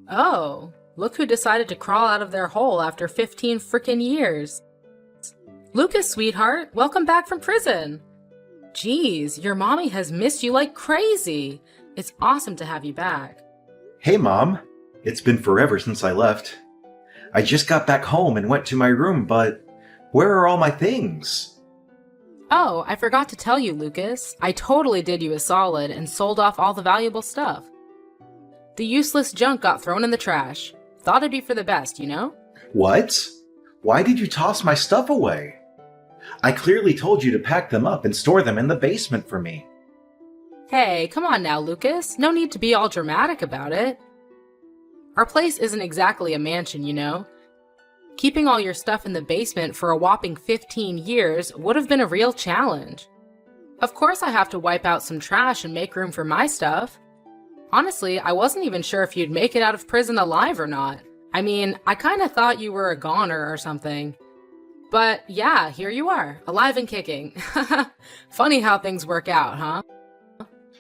Oh, look who decided to crawl out of their hole after 15 frickin' years. Lucas, sweetheart, welcome back from prison. Geez, your mommy has missed you like crazy. It's awesome to have you back. Hey, Mom. It's been forever since I left. I just got back home and went to my room, but where are all my things? Oh, I forgot to tell you, Lucas. I totally did you a solid and sold off all the valuable stuff. The useless junk got thrown in the trash. Thought it'd be for the best, you know? What? Why did you toss my stuff away? I clearly told you to pack them up and store them in the basement for me. Hey, come on now, Lucas. No need to be all dramatic about it. Our place isn't exactly a mansion, you know? Keeping all your stuff in the basement for a whopping 15 years would have been a real challenge. Of course I have to wipe out some trash and make room for my stuff. Honestly, I wasn't even sure if you'd make it out of prison alive or not. I mean, I kinda thought you were a goner or something. But yeah, here you are, alive and kicking. Funny how things work out, huh?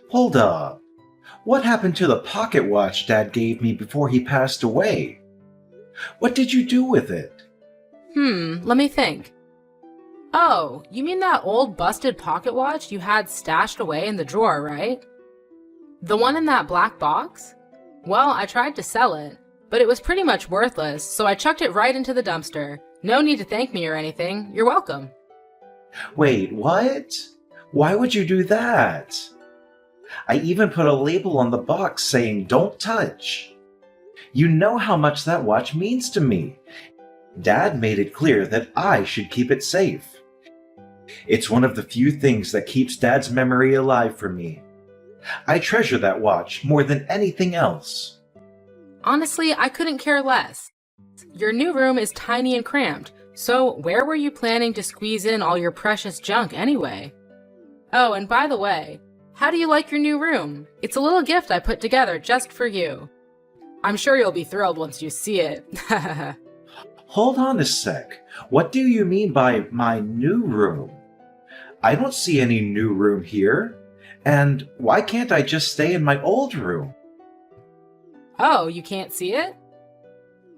Hold up. What happened to the pocket watch Dad gave me before he passed away? What did you do with it? Let me think. Oh, you mean that old busted pocket watch you had stashed away in the drawer, right? The one in that black box? Well, I tried to sell it, but it was pretty much worthless, so I chucked it right into the dumpster. No need to thank me or anything. You're welcome. Wait, what? Why would you do that? I even put a label on the box saying, "Don't touch." You know how much that watch means to me. Dad made it clear that I should keep it safe. It's one of the few things that keeps Dad's memory alive for me. I treasure that watch more than anything else. Honestly, I couldn't care less. Your new room is tiny and cramped, so where were you planning to squeeze in all your precious junk anyway? Oh, and by the way, how do you like your new room? It's a little gift I put together just for you. I'm sure you'll be thrilled once you see it. Hold on a sec. What do you mean by my new room? I don't see any new room here. And why can't I just stay in my old room? Oh, you can't see it?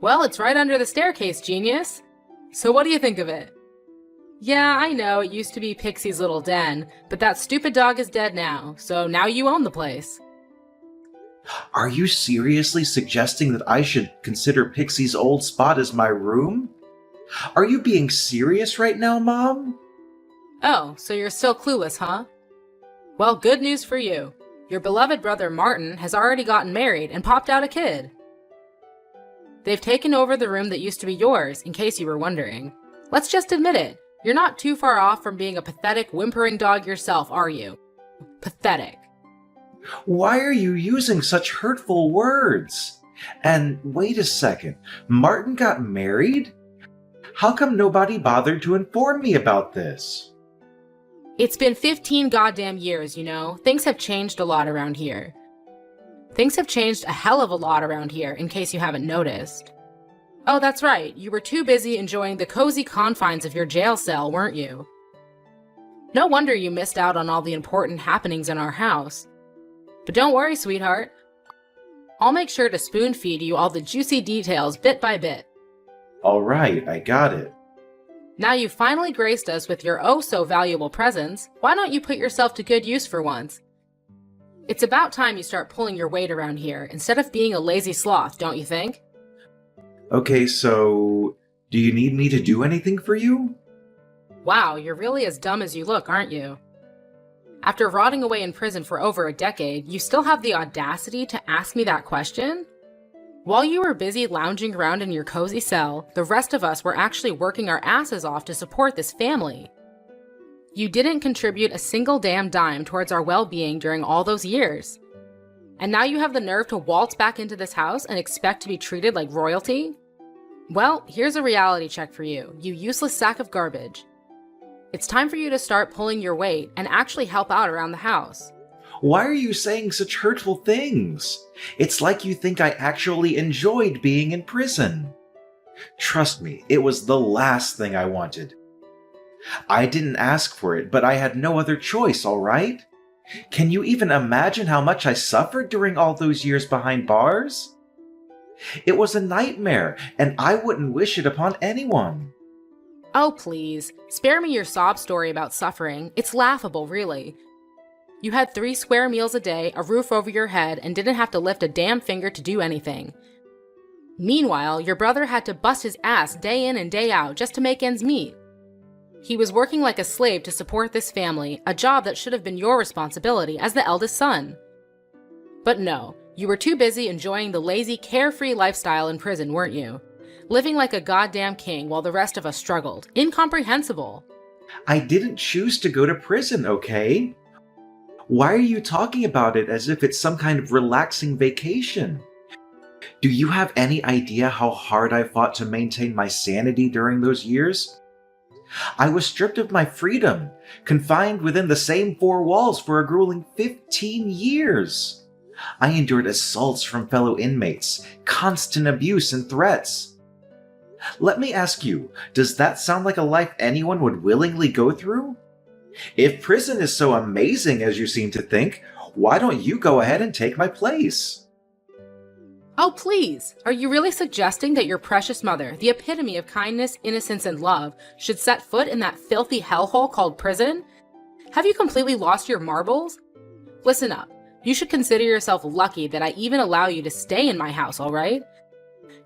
Well, it's right under the staircase, genius. So what do you think of it? Yeah, I know, it used to be Pixie's little den, but that stupid dog is dead now, so now you own the place. Are you seriously suggesting that I should consider Pixie's old spot as my room? Are you being serious right now, Mom? Oh, so you're still clueless, huh? Well, good news for you. Your beloved brother Martin has already gotten married and popped out a kid. They've taken over the room that used to be yours, in case you were wondering. Let's just admit it. You're not too far off from being a pathetic, whimpering dog yourself, are you? Pathetic. Why are you using such hurtful words? And wait a second, Martin got married? How come nobody bothered to inform me about this? It's been 15 goddamn years, you know. Things have changed a lot around here. Things have changed a hell of a lot around here, in case you haven't noticed. Oh, that's right. You were too busy enjoying the cozy confines of your jail cell, weren't you? No wonder you missed out on all the important happenings in our house. But don't worry, sweetheart. I'll make sure to spoon-feed you all the juicy details bit by bit. All right, I got it. Now you've finally graced us with your oh-so-valuable presence, why don't you put yourself to good use for once? It's about time you start pulling your weight around here, instead of being a lazy sloth, don't you think? Okay, so do you need me to do anything for you? Wow, you're really as dumb as you look, aren't you? After rotting away in prison for over a decade, you still have the audacity to ask me that question? While you were busy lounging around in your cozy cell, the rest of us were actually working our asses off to support this family. You didn't contribute a single damn dime towards our well-being during all those years. And now you have the nerve to waltz back into this house and expect to be treated like royalty? Well, here's a reality check for you, you useless sack of garbage. It's time for you to start pulling your weight and actually help out around the house. Why are you saying such hurtful things? It's like you think I actually enjoyed being in prison. Trust me, it was the last thing I wanted. I didn't ask for it, but I had no other choice, all right? Can you even imagine how much I suffered during all those years behind bars? It was a nightmare, and I wouldn't wish it upon anyone. Oh, please. Spare me your sob story about suffering. It's laughable, really. You had 3 square meals a day, a roof over your head, and didn't have to lift a damn finger to do anything. Meanwhile, your brother had to bust his ass day in and day out just to make ends meet. He was working like a slave to support this family, a job that should have been your responsibility as the eldest son. But no, you were too busy enjoying the lazy, carefree lifestyle in prison, weren't you? Living like a goddamn king while the rest of us struggled. Incomprehensible. I didn't choose to go to prison, okay? Why are you talking about it as if it's some kind of relaxing vacation? Do you have any idea how hard I fought to maintain my sanity during those years? I was stripped of my freedom, confined within the same 4 walls for a grueling 15 years. I endured assaults from fellow inmates, constant abuse and threats. Let me ask you, does that sound like a life anyone would willingly go through? If prison is so amazing as you seem to think, why don't you go ahead and take my place? Oh, please! Are you really suggesting that your precious mother, the epitome of kindness, innocence, and love, should set foot in that filthy hellhole called prison? Have you completely lost your marbles? Listen up. You should consider yourself lucky that I even allow you to stay in my house, alright?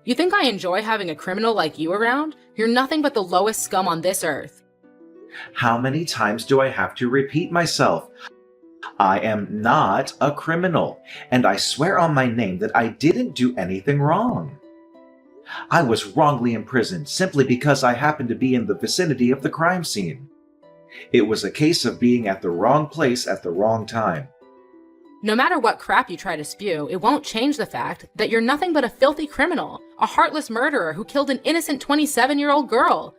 You think I enjoy having a criminal like you around? You're nothing but the lowest scum on this earth. How many times do I have to repeat myself? I am not a criminal, and I swear on my name that I didn't do anything wrong. I was wrongly imprisoned simply because I happened to be in the vicinity of the crime scene. It was a case of being at the wrong place at the wrong time. No matter what crap you try to spew, it won't change the fact that you're nothing but a filthy criminal, a heartless murderer who killed an innocent 27-year-old girl.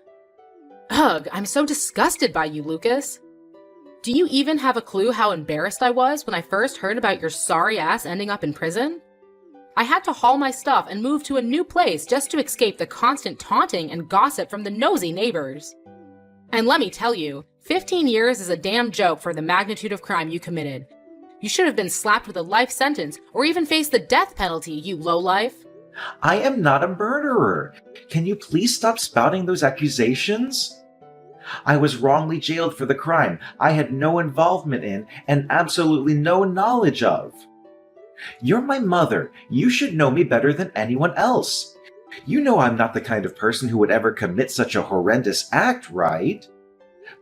Ugh, I'm so disgusted by you, Lucas. Do you even have a clue how embarrassed I was when I first heard about your sorry ass ending up in prison? I had to haul my stuff and move to a new place just to escape the constant taunting and gossip from the nosy neighbors. And let me tell you, 15 years is a damn joke for the magnitude of crime you committed. You should have been slapped with a life sentence or even faced the death penalty, you lowlife. I am not a murderer. Can you please stop spouting those accusations? I was wrongly jailed for the crime I had no involvement in and absolutely no knowledge of. You're my mother. You should know me better than anyone else. You know I'm not the kind of person who would ever commit such a horrendous act, right?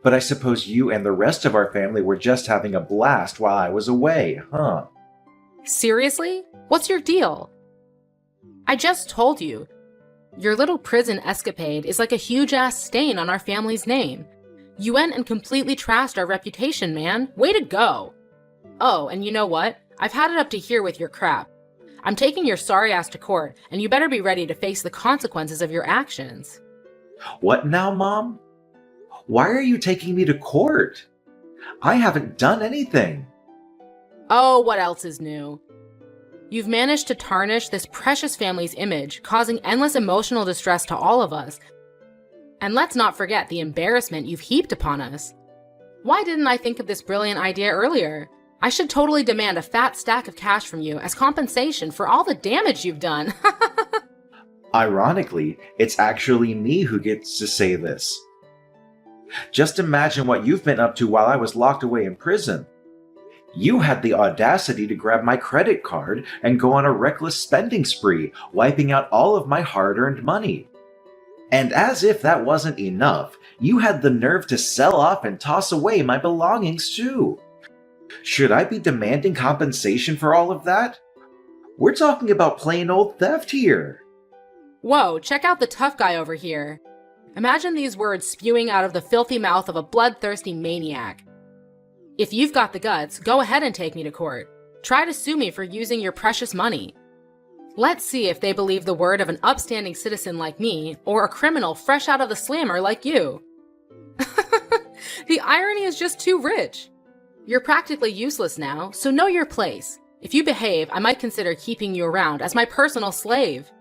But I suppose you and the rest of our family were just having a blast while I was away, huh? Seriously? What's your deal? I just told you. Your little prison escapade is like a huge-ass stain on our family's name. You went and completely trashed our reputation, man. Way to go! Oh, and you know what? I've had it up to here with your crap. I'm taking your sorry ass to court, and you better be ready to face the consequences of your actions. What now, Mom? Why are you taking me to court? I haven't done anything. Oh, what else is new? You've managed to tarnish this precious family's image, causing endless emotional distress to all of us. And let's not forget the embarrassment you've heaped upon us. Why didn't I think of this brilliant idea earlier? I should totally demand a fat stack of cash from you as compensation for all the damage you've done. Ironically, it's actually me who gets to say this. Just imagine what you've been up to while I was locked away in prison. You had the audacity to grab my credit card and go on a reckless spending spree, wiping out all of my hard-earned money. And as if that wasn't enough, you had the nerve to sell off and toss away my belongings too. Should I be demanding compensation for all of that? We're talking about plain old theft here. Whoa, check out the tough guy over here. Imagine these words spewing out of the filthy mouth of a bloodthirsty maniac. If you've got the guts, go ahead and take me to court. Try to sue me for using your precious money. Let's see if they believe the word of an upstanding citizen like me, or a criminal fresh out of the slammer like you. The irony is just too rich. You're practically useless now, so know your place. If you behave, I might consider keeping you around as my personal slave.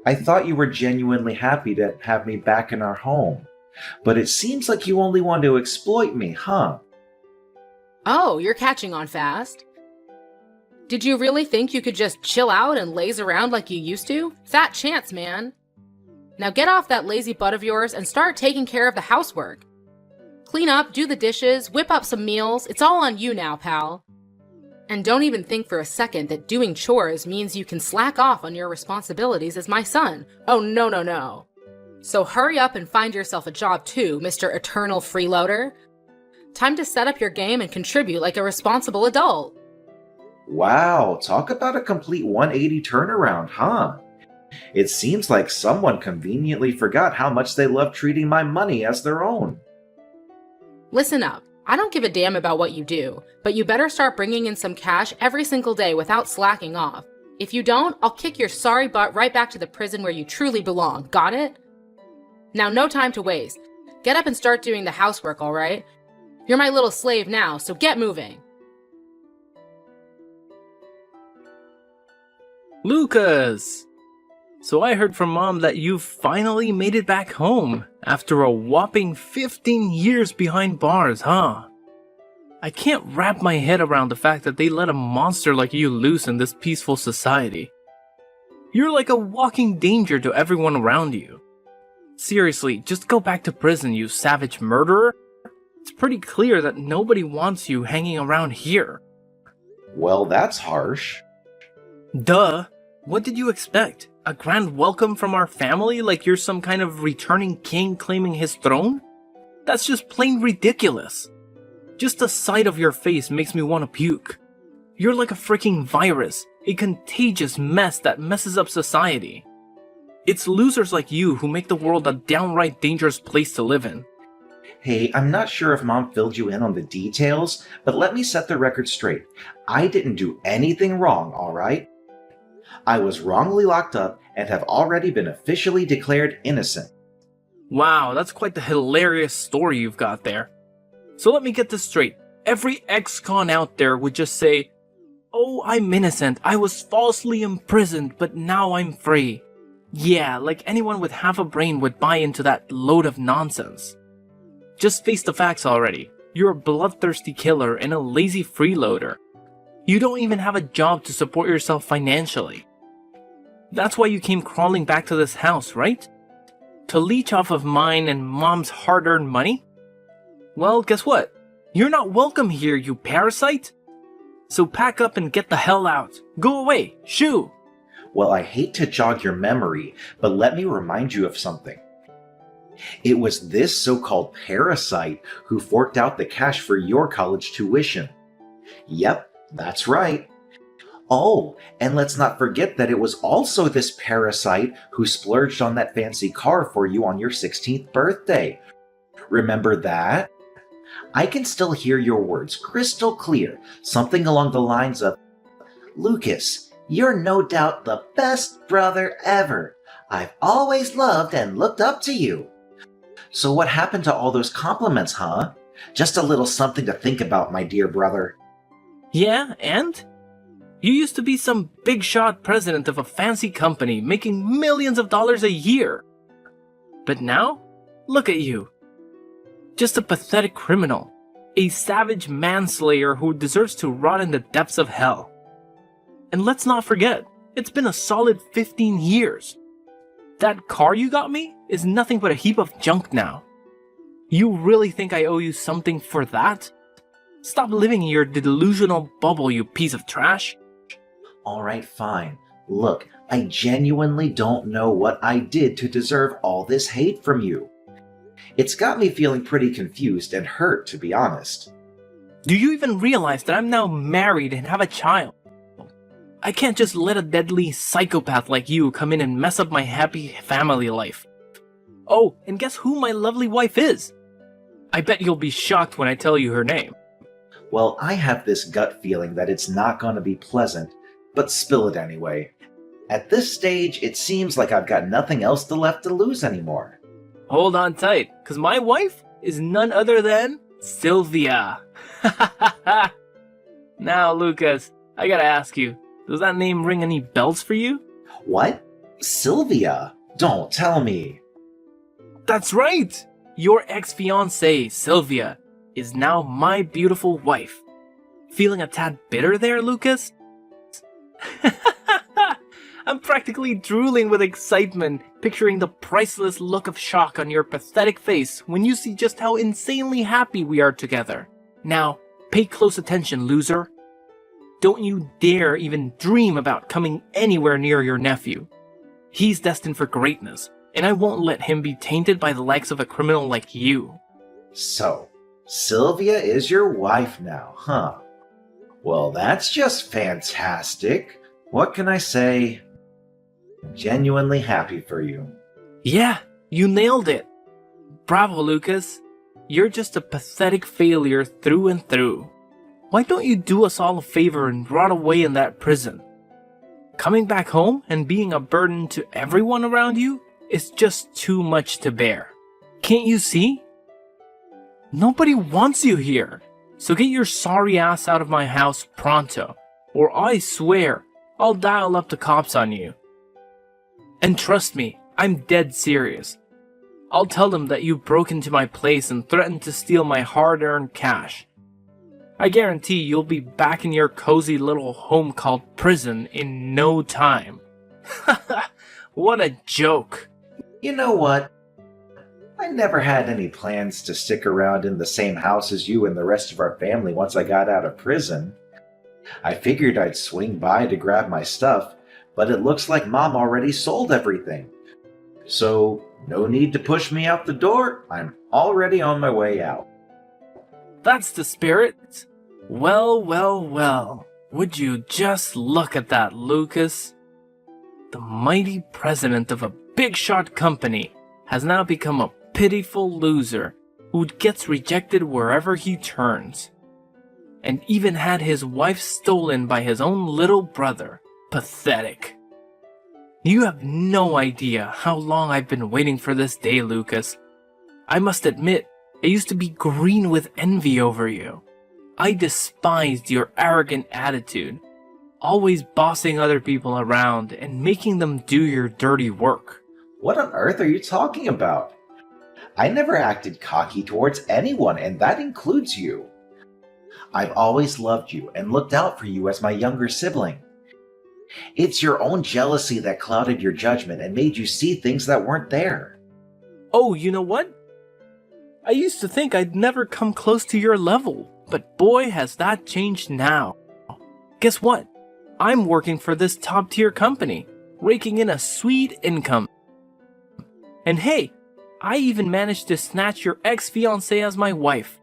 I thought you were genuinely happy to have me back in our home. But it seems like you only want to exploit me, huh? Oh, you're catching on fast. Did you really think you could just chill out and laze around like you used to? Fat chance, man. Now get off that lazy butt of yours and start taking care of the housework. Clean up, do the dishes, whip up some meals. It's all on you now, pal. And don't even think for a second that doing chores means you can slack off on your responsibilities as my son. Oh, no, no, no. So hurry up and find yourself a job too, Mr. Eternal Freeloader. Time to set up your game and contribute like a responsible adult. Wow, talk about a complete 180 turnaround, huh? It seems like someone conveniently forgot how much they love treating my money as their own. Listen up. I don't give a damn about what you do, but you better start bringing in some cash every single day without slacking off. If you don't, I'll kick your sorry butt right back to the prison where you truly belong. Got it? Now, no time to waste. Get up and start doing the housework, all right? You're my little slave now, so get moving. Lucas! So I heard from Mom that you finally made it back home after a whopping 15 years behind bars, huh? I can't wrap my head around the fact that they let a monster like you loose in this peaceful society. You're like a walking danger to everyone around you. Seriously, just go back to prison, you savage murderer. It's pretty clear that nobody wants you hanging around here. Well, that's harsh. Duh! What did you expect? A grand welcome from our family like you're some kind of returning king claiming his throne? That's just plain ridiculous. Just the sight of your face makes me want to puke. You're like a freaking virus, a contagious mess that messes up society. It's losers like you who make the world a downright dangerous place to live in. Hey, I'm not sure if Mom filled you in on the details, but let me set the record straight. I didn't do anything wrong, alright? I was wrongly locked up and have already been officially declared innocent. Wow, that's quite the hilarious story you've got there. So let me get this straight. Every ex-con out there would just say, "Oh, I'm innocent. I was falsely imprisoned, but now I'm free." Yeah, like anyone with half a brain would buy into that load of nonsense. Just face the facts already. You're a bloodthirsty killer and a lazy freeloader. You don't even have a job to support yourself financially. That's why you came crawling back to this house, right? To leech off of mine and Mom's hard-earned money? Well, guess what? You're not welcome here, you parasite! So pack up and get the hell out. Go away! Shoo! Well, I hate to jog your memory, but let me remind you of something. It was this so-called parasite who forked out the cash for your college tuition. Yep, that's right. Oh, and let's not forget that it was also this parasite who splurged on that fancy car for you on your 16th birthday. Remember that? I can still hear your words crystal clear, something along the lines of, "Lucas, you're no doubt the best brother ever. I've always loved and looked up to you." So what happened to all those compliments, huh? Just a little something to think about, my dear brother. Yeah, and? You used to be some big shot president of a fancy company making millions of dollars a year. But now, look at you. Just a pathetic criminal. A savage manslayer who deserves to rot in the depths of hell. And let's not forget, it's been a solid 15 years. That car you got me is nothing but a heap of junk now. You really think I owe you something for that? Stop living in your delusional bubble, you piece of trash. Alright, fine. Look, I genuinely don't know what I did to deserve all this hate from you. It's got me feeling pretty confused and hurt, to be honest. Do you even realize that I'm now married and have a child? I can't just let a deadly psychopath like you come in and mess up my happy family life. Oh, and guess who my lovely wife is? I bet you'll be shocked when I tell you her name. Well, I have this gut feeling that it's not going to be pleasant, but spill it anyway. At this stage, it seems like I've got nothing else left to lose anymore. Hold on tight, cause my wife is none other than Sylvia. Now, Lucas, I gotta ask you, does that name ring any bells for you? What? Sylvia? Don't tell me. That's right! Your ex-fiancée, Sylvia, is now my beautiful wife. Feeling a tad bitter there, Lucas? I'm practically drooling with excitement, picturing the priceless look of shock on your pathetic face when you see just how insanely happy we are together. Now, pay close attention, loser. Don't you dare even dream about coming anywhere near your nephew. He's destined for greatness, and I won't let him be tainted by the likes of a criminal like you. So, Sylvia is your wife now, huh? Well, that's just fantastic. What can I say? I'm genuinely happy for you. Yeah, you nailed it. Bravo, Lucas. You're just a pathetic failure through and through. Why don't you do us all a favor and rot away in that prison? Coming back home and being a burden to everyone around you is just too much to bear. Can't you see? Nobody wants you here. So get your sorry ass out of my house pronto, or I swear I'll dial up the cops on you. And trust me, I'm dead serious. I'll tell them that you broke into my place and threatened to steal my hard-earned cash. I guarantee you'll be back in your cozy little home called prison in no time. What a joke. You know what? I never had any plans to stick around in the same house as you and the rest of our family once I got out of prison. I figured I'd swing by to grab my stuff, but it looks like Mom already sold everything. So, no need to push me out the door. I'm already on my way out. That's the spirit. Well, well, well. Would you just look at that, Lucas? The mighty president of a big shot company has now become a pitiful loser who gets rejected wherever he turns. And even had his wife stolen by his own little brother. Pathetic. You have no idea how long I've been waiting for this day, Lucas. I must admit, I used to be green with envy over you. I despised your arrogant attitude, always bossing other people around and making them do your dirty work. What on earth are you talking about? I never acted cocky towards anyone, and that includes you. I've always loved you and looked out for you as my younger sibling. It's your own jealousy that clouded your judgment and made you see things that weren't there. Oh, you know what? I used to think I'd never come close to your level, but boy has that changed now. Guess what? I'm working for this top-tier company, raking in a sweet income. And hey, I even managed to snatch your ex-fiancée as my wife.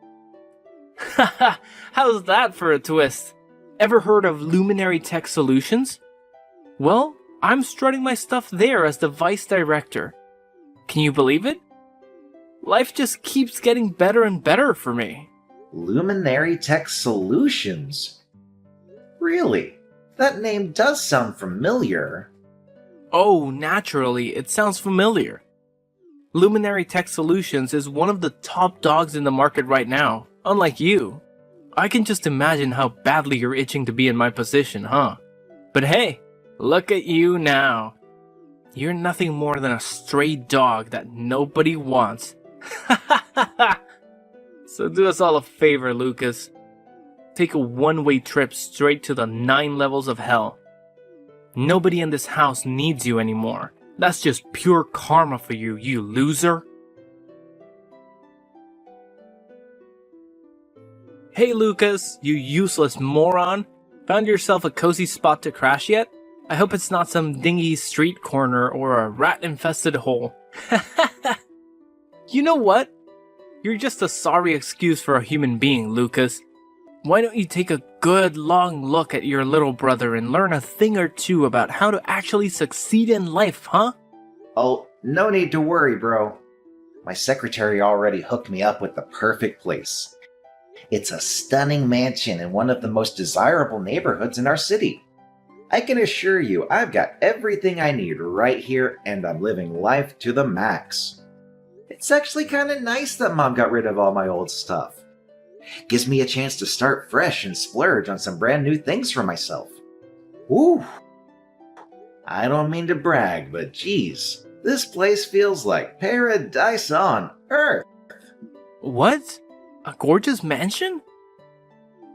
Haha, how's that for a twist? Ever heard of Luminary Tech Solutions? Well, I'm strutting my stuff there as the vice director. Can you believe it? Life just keeps getting better and better for me. Luminary Tech Solutions? Really? That name does sound familiar. Oh, naturally, it sounds familiar. Luminary Tech Solutions is one of the top dogs in the market right now, unlike you. I can just imagine how badly you're itching to be in my position, huh? But hey, look at you now. You're nothing more than a stray dog that nobody wants. So do us all a favor, Lucas. Take a one-way trip straight to the 9 levels of hell. Nobody in this house needs you anymore. That's just pure karma for you, you loser. Hey Lucas, you useless moron. Found yourself a cozy spot to crash yet? I hope it's not some dingy street corner or a rat-infested hole. You know what? You're just a sorry excuse for a human being, Lucas. Why don't you take a good long look at your little brother and learn a thing or two about how to actually succeed in life, huh? Oh, no need to worry, bro. My secretary already hooked me up with the perfect place. It's a stunning mansion in one of the most desirable neighborhoods in our city. I can assure you I've got everything I need right here, and I'm living life to the max. It's actually kind of nice that Mom got rid of all my old stuff. Gives me a chance to start fresh and splurge on some brand new things for myself. Ooh! I don't mean to brag, but geez, this place feels like paradise on Earth. What? A gorgeous mansion?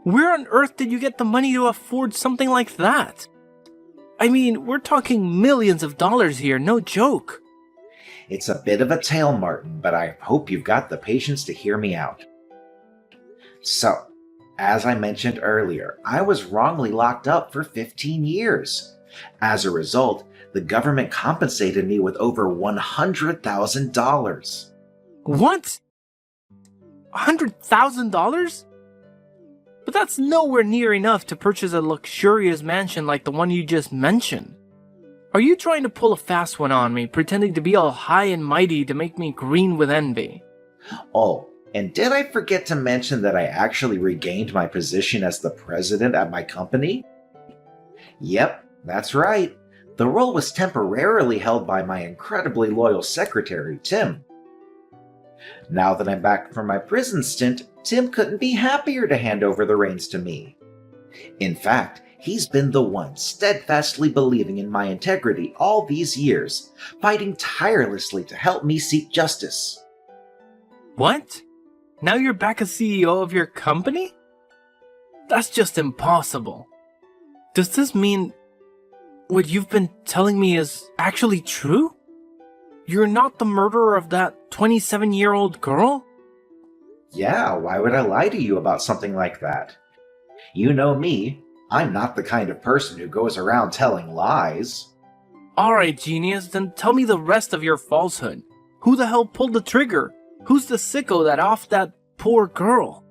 Where on earth did you get the money to afford something like that? I mean, we're talking millions of dollars here, no joke. It's a bit of a tale, Martin, but I hope you've got the patience to hear me out. So, as I mentioned earlier, I was wrongly locked up for 15 years. As a result, the government compensated me with over $100,000. What? $100,000? But that's nowhere near enough to purchase a luxurious mansion like the one you just mentioned. Are you trying to pull a fast one on me, pretending to be all high and mighty to make me green with envy? Oh, and did I forget to mention that I actually regained my position as the president at my company? Yep, that's right. The role was temporarily held by my incredibly loyal secretary, Tim. Now that I'm back from my prison stint, Tim couldn't be happier to hand over the reins to me. In fact, he's been the one steadfastly believing in my integrity all these years, fighting tirelessly to help me seek justice. What? Now you're back as CEO of your company? That's just impossible. Does this mean what you've been telling me is actually true? You're not the murderer of that 27-year-old girl? Yeah, why would I lie to you about something like that? You know me, I'm not the kind of person who goes around telling lies. Alright, genius, then tell me the rest of your falsehood. Who the hell pulled the trigger? Who's the sicko that offed that poor girl?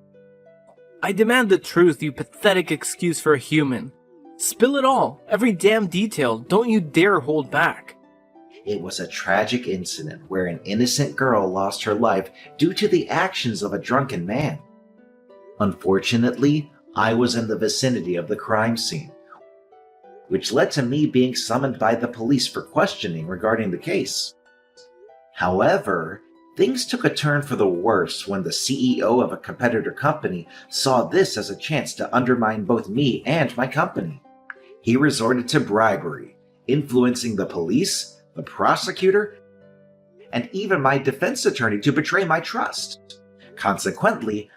I demand the truth, you pathetic excuse for a human. Spill it all, every damn detail, don't you dare hold back. It was a tragic incident where an innocent girl lost her life due to the actions of a drunken man. Unfortunately, I was in the vicinity of the crime scene, which led to me being summoned by the police for questioning regarding the case. However, things took a turn for the worse when the CEO of a competitor company saw this as a chance to undermine both me and my company. He resorted to bribery, influencing the police, the prosecutor, and even my defense attorney to betray my trust. Consequently,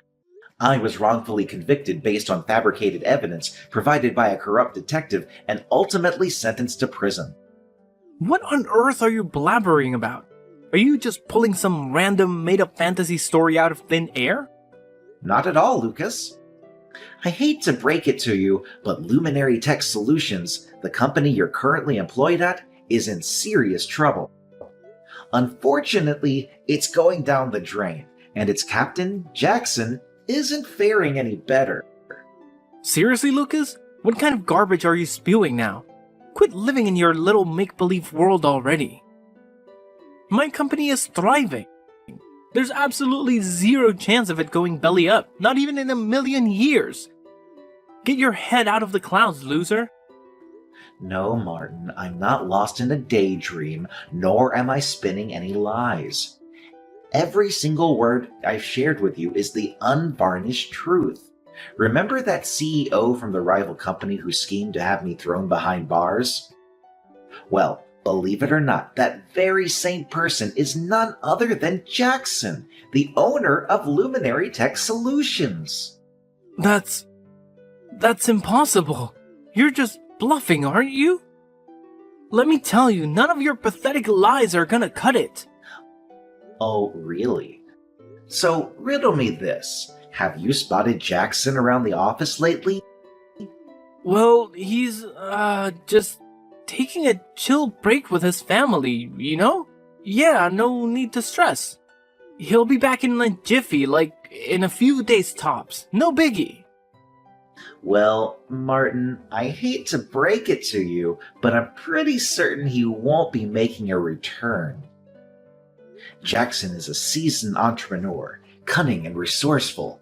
I was wrongfully convicted based on fabricated evidence provided by a corrupt detective and ultimately sentenced to prison. What on earth are you blabbering about? Are you just pulling some random made-up fantasy story out of thin air? Not at all, Lucas. I hate to break it to you, but Luminary Tech Solutions, the company you're currently employed at, is in serious trouble. Unfortunately, it's going down the drain, and its captain, Jackson, isn't faring any better. Seriously, Lucas? What kind of garbage are you spewing now? Quit living in your little make-believe world already. My company is thriving. There's absolutely zero chance of it going belly up, not even in a million years. Get your head out of the clouds, loser. No, Martin, I'm not lost in a daydream, nor am I spinning any lies. Every single word I've shared with you is the unvarnished truth. Remember that CEO from the rival company who schemed to have me thrown behind bars? Well, believe it or not, that very same person is none other than Jackson, the owner of Luminary Tech Solutions. That's impossible. You're just bluffing, aren't you? Let me tell you, none of your pathetic lies are gonna cut it. Oh, really? So, riddle me this. Have you spotted Jackson around the office lately? Well, he's, just taking a chill break with his family, you know? Yeah, no need to stress. He'll be back in a jiffy, like in a few days tops. No biggie. Well, Martin, I hate to break it to you, but I'm pretty certain he won't be making a return. Jackson is a seasoned entrepreneur, cunning and resourceful.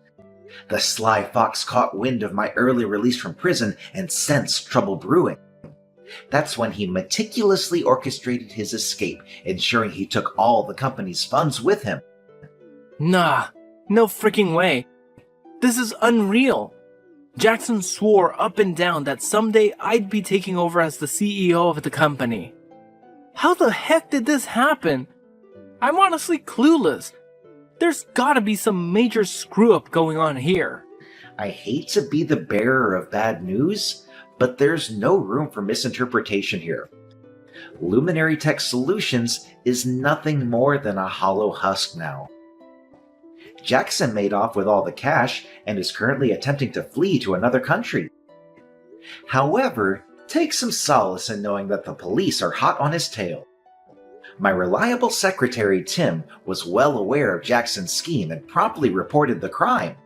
The sly fox caught wind of my early release from prison and sensed trouble brewing. That's when he meticulously orchestrated his escape, ensuring he took all the company's funds with him. Nah, no freaking way. This is unreal. Jackson swore up and down that someday I'd be taking over as the CEO of the company. How the heck did this happen? I'm honestly clueless. There's gotta be some major screw-up going on here. I hate to be the bearer of bad news, But there's no room for misinterpretation here. Luminary Tech Solutions is nothing more than a hollow husk now. Jackson made off with all the cash and is currently attempting to flee to another country. However, take some solace in knowing that the police are hot on his tail. My reliable secretary Tim was well aware of Jackson's scheme and promptly reported the crime.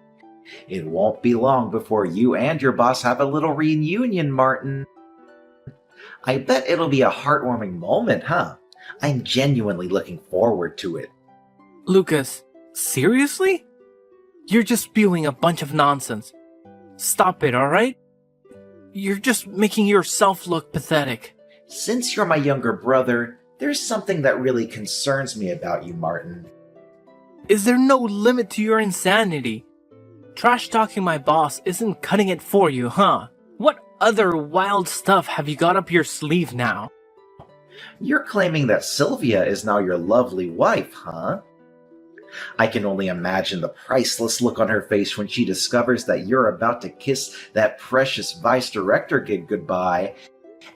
It won't be long before you and your boss have a little reunion, Martin. I bet it'll be a heartwarming moment, huh? I'm genuinely looking forward to it. Lucas, seriously? You're just spewing a bunch of nonsense. Stop it, alright? You're just making yourself look pathetic. Since you're my younger brother, there's something that really concerns me about you, Martin. Is there no limit to your insanity? Trash-talking my boss isn't cutting it for you, huh? What other wild stuff have you got up your sleeve now? You're claiming that Sylvia is now your lovely wife, huh? I can only imagine the priceless look on her face when she discovers that you're about to kiss that precious vice director gig goodbye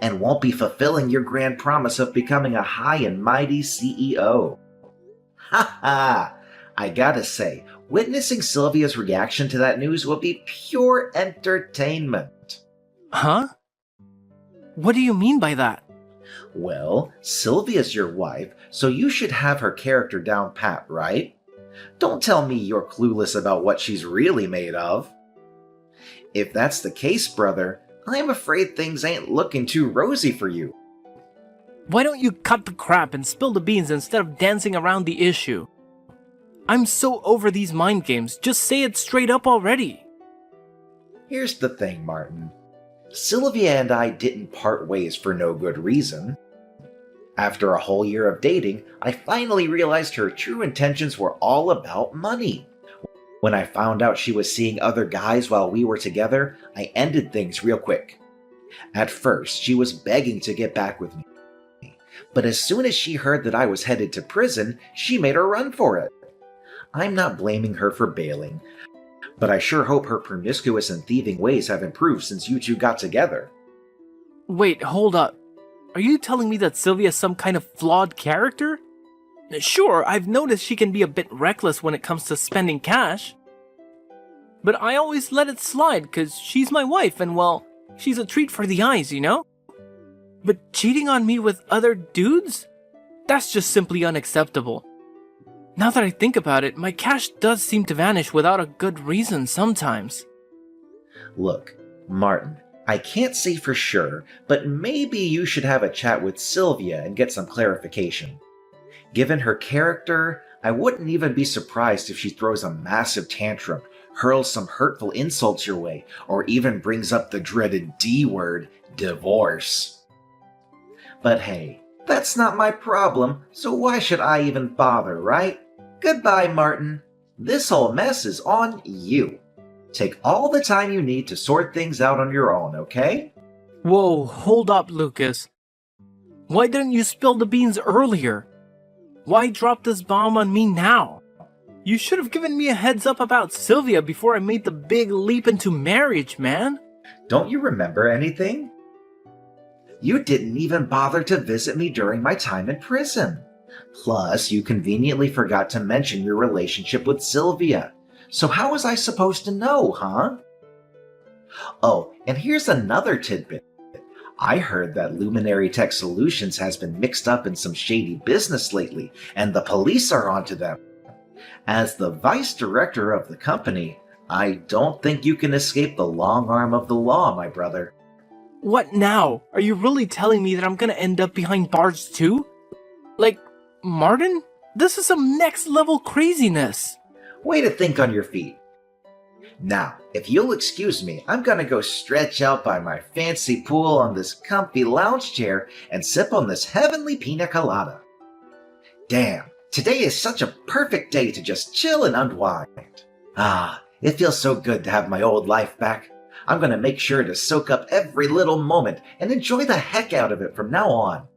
and won't be fulfilling your grand promise of becoming a high and mighty CEO. Ha ha! I gotta say, witnessing Sylvia's reaction to that news will be pure entertainment. Huh? What do you mean by that? Well, Sylvia's your wife, so you should have her character down pat, right? Don't tell me you're clueless about what she's really made of. If that's the case, brother, I'm afraid things ain't looking too rosy for you. Why don't you cut the crap and spill the beans instead of dancing around the issue? I'm so over these mind games, just say it straight up already. Here's the thing, Martin. Sylvia and I didn't part ways for no good reason. After a whole year of dating, I finally realized her true intentions were all about money. When I found out she was seeing other guys while we were together, I ended things real quick. At first, she was begging to get back with me. But as soon as she heard that I was headed to prison, she made a run for it. I'm not blaming her for bailing, but I sure hope her promiscuous and thieving ways have improved since you two got together. Wait, hold up. Are you telling me that Sylvia's some kind of flawed character? Sure, I've noticed she can be a bit reckless when it comes to spending cash. But I always let it slide cause she's my wife and well, she's a treat for the eyes, you know? But cheating on me with other dudes? That's just simply unacceptable. Now that I think about it, my cash does seem to vanish without a good reason sometimes. Look, Martin, I can't say for sure, but maybe you should have a chat with Sylvia and get some clarification. Given her character, I wouldn't even be surprised if she throws a massive tantrum, hurls some hurtful insults your way, or even brings up the dreaded D word, divorce. But hey, that's not my problem, so why should I even bother, right? Goodbye, Martin. This whole mess is on you. Take all the time you need to sort things out on your own, okay? Whoa, hold up, Lucas. Why didn't you spill the beans earlier? Why drop this bomb on me now? You should have given me a heads up about Sylvia before I made the big leap into marriage, man. Don't you remember anything? You didn't even bother to visit me during my time in prison. Plus, you conveniently forgot to mention your relationship with Sylvia. So how was I supposed to know, huh? Oh, and here's another tidbit. I heard that Luminary Tech Solutions has been mixed up in some shady business lately, and the police are onto them. As the vice director of the company, I don't think you can escape the long arm of the law, my brother. What now? Are you really telling me that I'm gonna end up behind bars too? Like, Martin? This is some next level craziness. Way to think on your feet. Now, if you'll excuse me, I'm gonna go stretch out by my fancy pool on this comfy lounge chair and sip on this heavenly pina colada. Damn, today is such a perfect day to just chill and unwind. Ah, it feels so good to have my old life back. I'm gonna make sure to soak up every little moment and enjoy the heck out of it from now on.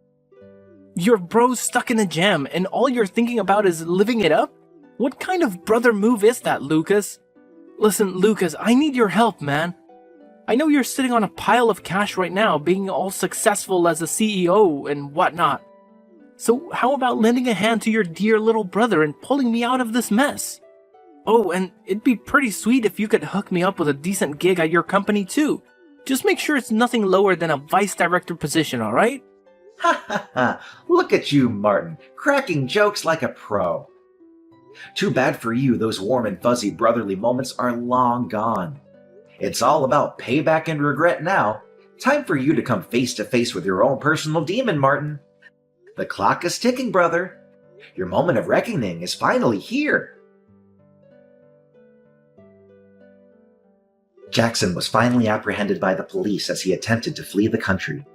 Your bro's stuck in a jam and all you're thinking about is living it up? What kind of brother move is that, Lucas? Listen, Lucas, I need your help, man. I know you're sitting on a pile of cash right now, being all successful as a CEO and whatnot. So how about lending a hand to your dear little brother and pulling me out of this mess? Oh, and it'd be pretty sweet if you could hook me up with a decent gig at your company too. Just make sure it's nothing lower than a vice director position, alright? Ha ha ha! Look at you, Martin, cracking jokes like a pro. Too bad for you, those warm and fuzzy brotherly moments are long gone. It's all about payback and regret now. Time for you to come face to face with your own personal demon, Martin. The clock is ticking, brother. Your moment of reckoning is finally here. Jackson was finally apprehended by the police as he attempted to flee the country.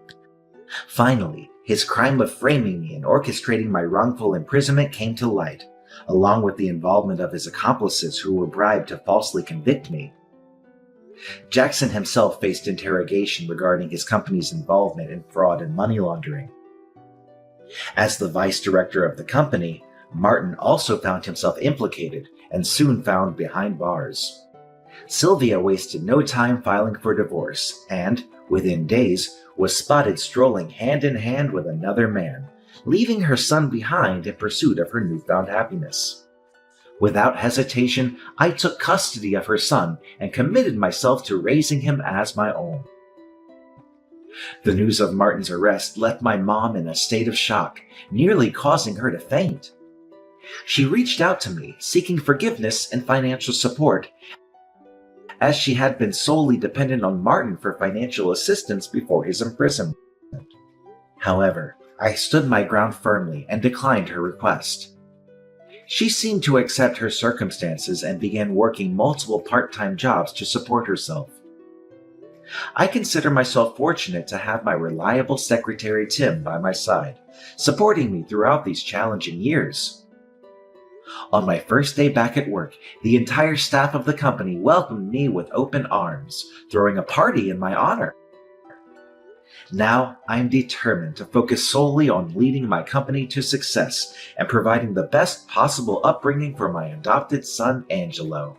Finally, his crime of framing me and orchestrating my wrongful imprisonment came to light, along with the involvement of his accomplices who were bribed to falsely convict me. Jackson himself faced interrogation regarding his company's involvement in fraud and money laundering. As the vice director of the company, Martin also found himself implicated and soon found behind bars. Sylvia wasted no time filing for divorce and, within days, was spotted strolling hand in hand with another man, leaving her son behind in pursuit of her newfound happiness. Without hesitation, I took custody of her son and committed myself to raising him as my own. The news of Martin's arrest left my mom in a state of shock, nearly causing her to faint. She reached out to me, seeking forgiveness and financial support, as she had been solely dependent on Martin for financial assistance before his imprisonment. However, I stood my ground firmly and declined her request. She seemed to accept her circumstances and began working multiple part-time jobs to support herself. I consider myself fortunate to have my reliable secretary Tim by my side, supporting me throughout these challenging years. On my first day back at work, the entire staff of the company welcomed me with open arms, throwing a party in my honor. Now, I am determined to focus solely on leading my company to success and providing the best possible upbringing for my adopted son, Angelo.